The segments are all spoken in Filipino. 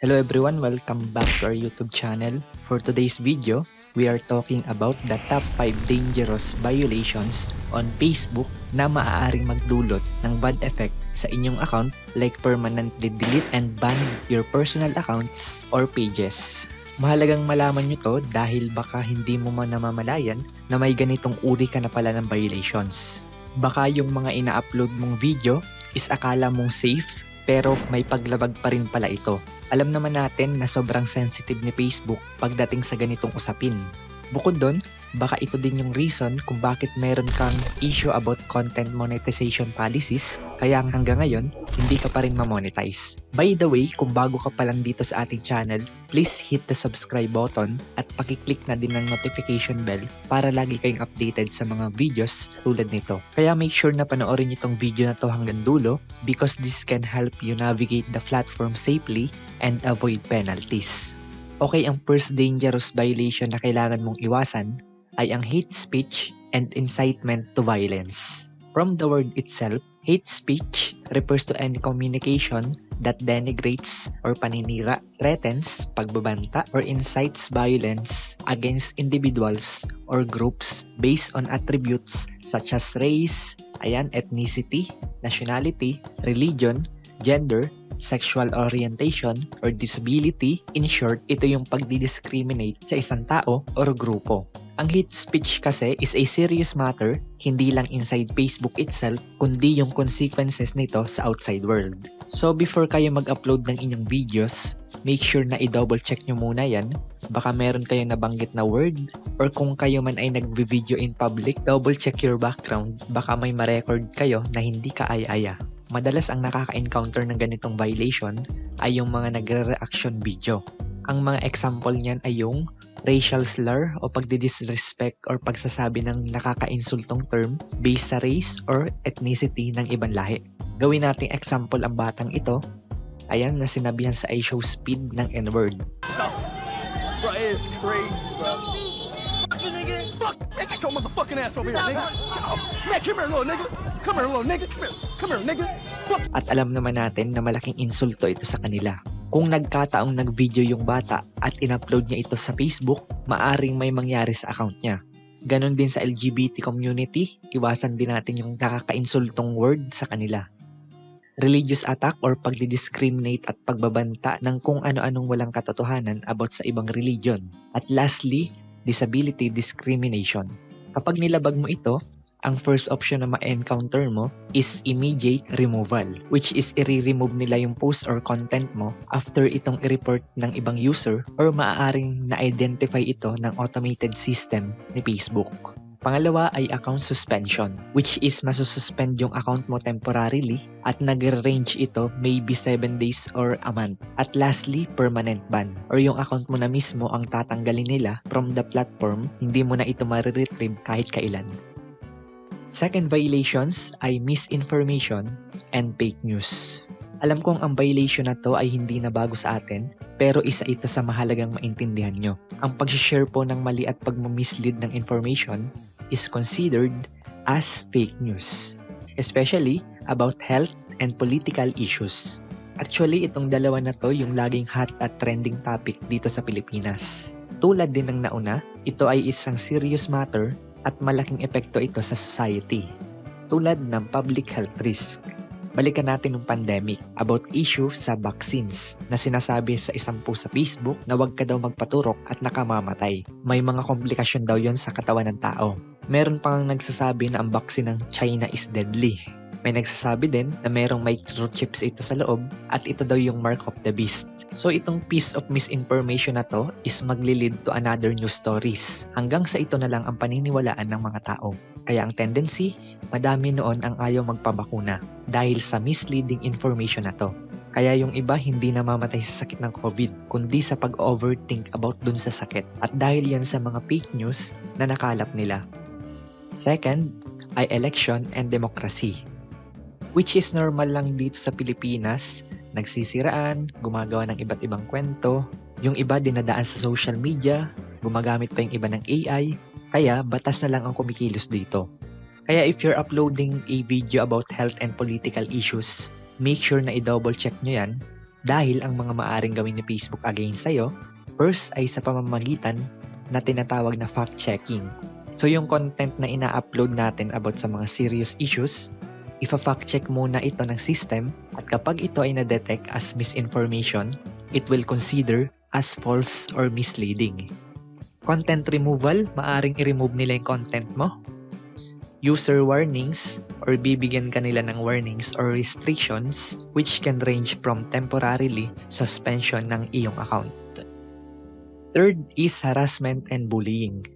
Hello everyone, welcome back to our YouTube channel. For today's video, we are talking about the top 5 dangerous violations on Facebook na maaaring magdulot ng bad effect sa inyong account like permanently delete and ban your personal accounts or pages. Mahalagang malaman nyo to dahil baka hindi mo man namamalayan na may ganitong uri ka na pala ng violations. Baka yung mga ina-upload mong video is akala mong safe pero may paglabag pa rin pala ito. Alam naman natin na sobrang sensitive ni Facebook pagdating sa ganitong usapin. Bukod doon, baka ito din yung reason kung bakit meron kang issue about content monetization policies kaya hanggang ngayon, hindi ka pa rin ma-monetize. By the way, kung bago ka pa lang dito sa ating channel, please hit the subscribe button at pakiclick na din ng notification bell para lagi kayong updated sa mga videos tulad nito. Kaya make sure na panoorin nyo itong video na to hanggang dulo because this can help you navigate the platform safely and avoid penalties. Okay, ang first dangerous violation na kailangan mong iwasan ay ang hate speech and incitement to violence. From the word itself, hate speech refers to any communication that denigrates or paninira, threatens, pagbabanta, or incites violence against individuals or groups based on attributes such as race, ethnicity, nationality, religion, gender, sexual orientation, or disability. In short, ito yung pagdi-discriminate sa isang tao or grupo. Ang hate speech kasi is a serious matter, hindi lang inside Facebook itself, kundi yung consequences nito sa outside world. So before kayo mag-upload ng inyong videos, make sure na i-double check nyo muna yan. Baka meron kayong nabanggit na word, or kung kayo man ay nag-video in public, double check your background. Baka may ma-record kayo na hindi ka aya-aya. Madalas ang nakaka-encounter ng ganitong violation ay yung mga nagre-reaction video. Ang mga example niyan ay yung racial slur o pagdi-disrespect or pagsasabi ng nakaka-insultong term based sa race or ethnicity ng ibang lahi. Gawin nating example ang batang ito. Ayan na sinabihan sa iShowSpeed ng N-word. Bro, it's crazy, bro. Fuck, get your motherfucking ass over here, nigga. Man, come here, little nigga. Come here, little nigga. Come here, nigga. Fuck. At alam naman natin na malaking insulto ito sa kanila. Kung nagkataong nag-video yung bata at in-upload niya ito sa Facebook, maaring may mangyari sa account niya. Ganon din sa LGBT community, iwasan din natin yung nakaka-insultong word sa kanila. Religious attack or pagdi-discriminate at pagbabanta ng kung ano-anong walang katotohanan about sa ibang religion. At lastly, disability discrimination. Kapag nilabag mo ito, ang first option na ma-encounter mo is immediate removal, which is i-remove nila yung post or content mo after itong i-report ng ibang user or maaaring na-identify ito ng automated system ni Facebook. Pangalawa ay account suspension, which is masususpend yung account mo temporarily at nag-range ito maybe 7 days or a month. At lastly, permanent ban, or yung account mo na mismo ang tatanggalin nila from the platform, hindi mo na ito mariretrieve kahit kailan. Second violations ay misinformation and fake news. Alam kong ang violation na to ay hindi na bago sa atin, pero isa ito sa mahalagang maintindihan nyo. Ang pag-share po ng mali at pag-mislead ng information is considered as fake news, especially about health and political issues. Actually, itong dalawa na to yung laging hot at trending topic dito sa Pilipinas. Tulad din ng nauna, ito ay isang serious matter at malaking epekto ito sa society, tulad ng public health risk. Balikan natin ng pandemic about issue sa vaccines na sinasabi sa isang post sa Facebook na wag ka daw magpaturok at nakamamatay. May mga komplikasyon daw yon sa katawan ng tao. Meron pang nagsasabi na ang vaccine ng China is deadly. May nagsasabi din na merong microchips ito sa loob at ito daw yung mark of the beast. So itong piece of misinformation na to is magli-lead to another news stories. Hanggang sa ito na lang ang paniniwalaan ng mga tao. Kaya ang tendency, madami noon ang ayaw magpabakuna dahil sa misleading information na to. Kaya yung iba hindi namamatay sa sakit ng COVID, kundi sa pag-overthink about dun sa sakit. At dahil yan sa mga fake news na nakalap nila. Second ay election and democracy, which is normal lang dito sa Pilipinas. Nagsisiraan, gumagawa ng iba't ibang kwento. Yung iba dinadaan sa social media, gumagamit pa yung iba ng AI. Kaya batas na lang ang kumikilos dito. Kaya if you're uploading a video about health and political issues, make sure na i-double check nyo yan Dahil ang mga maaring gawin ni Facebook against sa'yo, first ay sa pamamagitan na tinatawag na fact-checking. So yung content na ina-upload natin about sa mga serious issues, ifa-fact check muna ito ng system at kapag ito ay na-detect as misinformation, it will consider as false or misleading. Content removal, maaring i-remove nila yung content mo. User warnings or bibigyan kanila ng warnings or restrictions which can range from temporarily suspension ng iyong account. Third is harassment and bullying.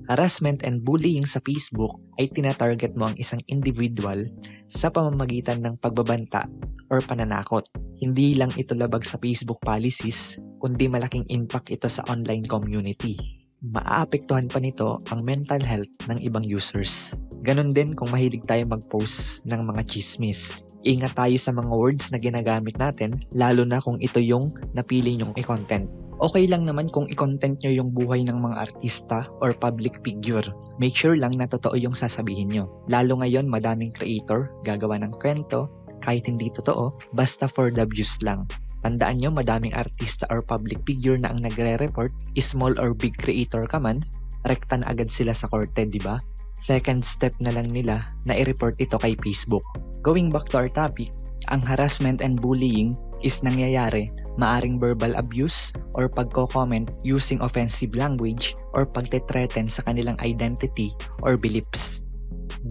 Harassment and bullying sa Facebook ay tinatarget mo ang isang individual sa pamamagitan ng pagbabanta or pananakot. Hindi lang ito labag sa Facebook policies, kundi malaking impact ito sa online community. Maaapektuhan pa nito ang mental health ng ibang users. Ganon din kung mahilig tayo mag-post ng mga chismis. Ingat tayo sa mga words na ginagamit natin, lalo na kung ito yung napili nyong i-content. Okay lang naman kung i-content nyo yung buhay ng mga artista or public figure. Make sure lang na totoo yung sasabihin nyo. Lalo ngayon, madaming creator gagawa ng kwento, kahit hindi totoo, basta for the views lang. Tandaan nyo, madaming artista or public figure na ang nagre-report, small or big creator ka man, rekta na agad sila sa korte, di ba? Second step na lang nila na i-report ito kay Facebook. Going back to our topic, ang harassment and bullying is nangyayari maaring verbal abuse or pagko-comment using offensive language or pagte-threaten sa kanilang identity or beliefs.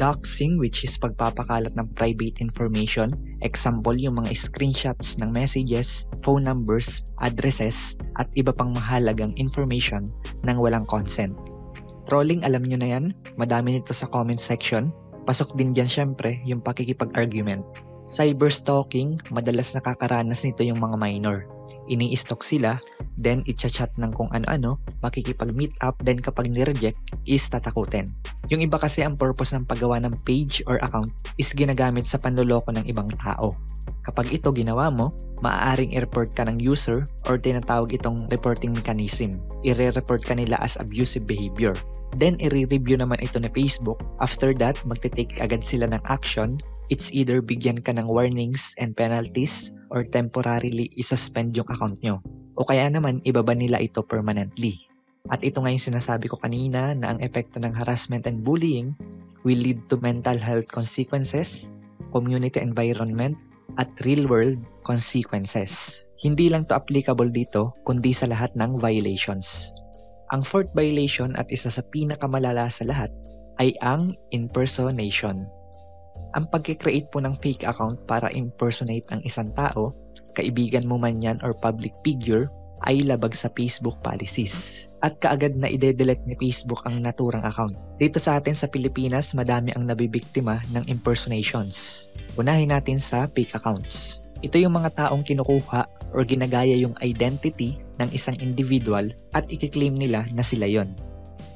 Doxing, which is pagpapakalat ng private information, example yung mga screenshots ng messages, phone numbers, addresses, at iba pang mahalagang information nang walang consent. Trolling, alam nyo na yan, madami nito sa comment section. Pasok din dyan syempre yung pakikipag-argument. Cyberstalking, madalas nakakaranas nito yung mga minor. Ini-stalk sila, then i-chat ng kung ano-ano, makikipag-meet up, then kapag ni-reject, is tatakutin. Yung iba kasi ang purpose ng paggawa ng page or account is ginagamit sa panloloko ng ibang tao. Kapag ito ginawa mo, maaaring i-report ka ng user or tinatawag itong reporting mechanism. I-report ka nila as abusive behavior. Then, i-review naman ito ni Facebook. After that, magte-take agad sila ng action. It's either bigyan ka ng warnings and penalties or temporarily isuspend yung account nyo. O kaya naman, ibaba nila ito permanently. At ito nga yung sinasabi ko kanina na ang epekto ng harassment and bullying will lead to mental health consequences, community environment, at real-world consequences. Hindi lang to applicable dito, kundi sa lahat ng violations. Ang fourth violation at isa sa pinakamalala sa lahat ay ang impersonation. Ang pagkikreate po ng fake account para impersonate ang isang tao, kaibigan mo man yan or public figure, ay labag sa Facebook policies. At kaagad na ide-delete ni Facebook ang naturang account. Dito sa atin sa Pilipinas, madami ang nabibiktima ng impersonations. Unahin natin sa fake accounts. Ito yung mga taong kinukuha or ginagaya yung identity ng isang individual at ikiklaim nila na sila yon.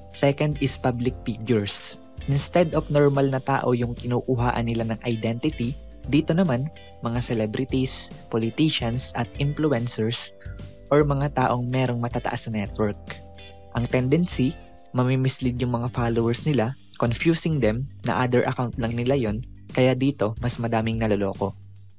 Second is public figures. Instead of normal na tao yung kinukuhaan nila ng identity, dito naman, mga celebrities, politicians at influencers or mga taong merong matataas na network. Ang tendency, mamimislead yung mga followers nila, confusing them na other account lang nila yon, kaya dito mas madaming naloloko.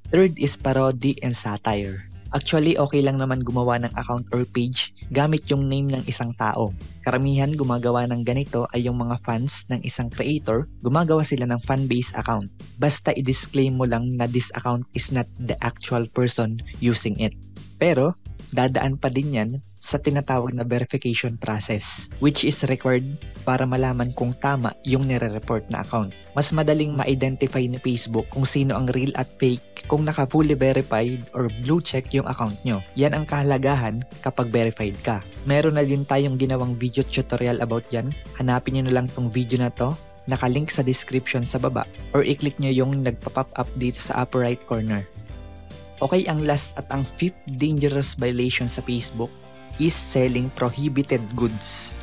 Third is parody and satire. Actually, okay lang naman gumawa ng account or page gamit yung name ng isang tao. Karamihan gumagawa ng ganito ay yung mga fans ng isang creator, gumagawa sila ng fan-base account. Basta i-disclaim mo lang na this account is not the actual person using it. Pero, dadaan pa din yan sa tinatawag na verification process, which is required para malaman kung tama yung nire-report na account. Mas madaling ma-identify ni Facebook kung sino ang real at fake kung naka-fully verified or blue check yung account nyo. Yan ang kahalagahan kapag verified ka. Meron na din tayong ginawang video tutorial about yan. Hanapin nyo na lang tong video na to. Nakalink sa description sa baba or i-click nyo yung nagpa-pop up dito sa upper right corner. Okay, ang last at ang fifth dangerous violation sa Facebook is selling prohibited goods.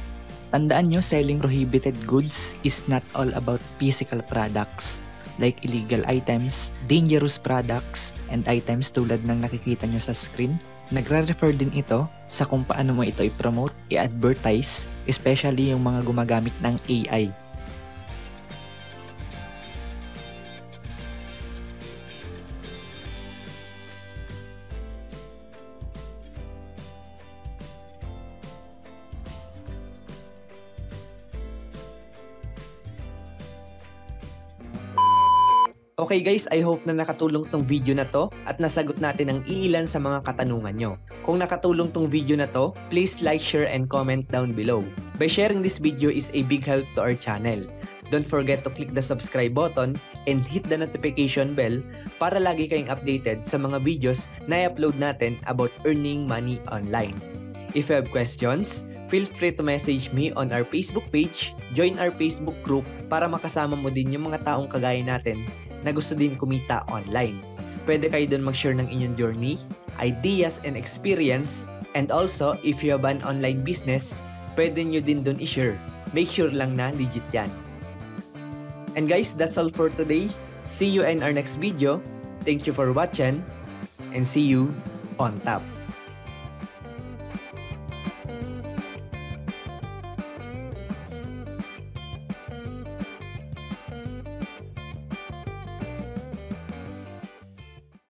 Tandaan nyo, selling prohibited goods is not all about physical products like illegal items, dangerous products, and items tulad ng nakikita nyo sa screen. Nagre-refer din ito sa kung paano mo ito i-promote, i-advertise, especially yung mga gumagamit ng AI. Okay guys, I hope na nakatulong tong video na to at nasagot natin ang iilan sa mga katanungan nyo. Kung nakatulong tong video na to, please like, share, and comment down below. By sharing this video is a big help to our channel. Don't forget to click the subscribe button and hit the notification bell para lagi kayong updated sa mga videos na i-upload natin about earning money online. If you have questions, feel free to message me on our Facebook page, join our Facebook group para makasama mo din yung mga taong kagaya natin na gusto din kumita online. Pwede kayo doon mag-share ng inyong journey, ideas and experience, and also if you have an online business, pwede nyo din doon i-share. Make sure lang na legit yan. And guys, that's all for today. See you in our next video. Thank you for watching and see you on top.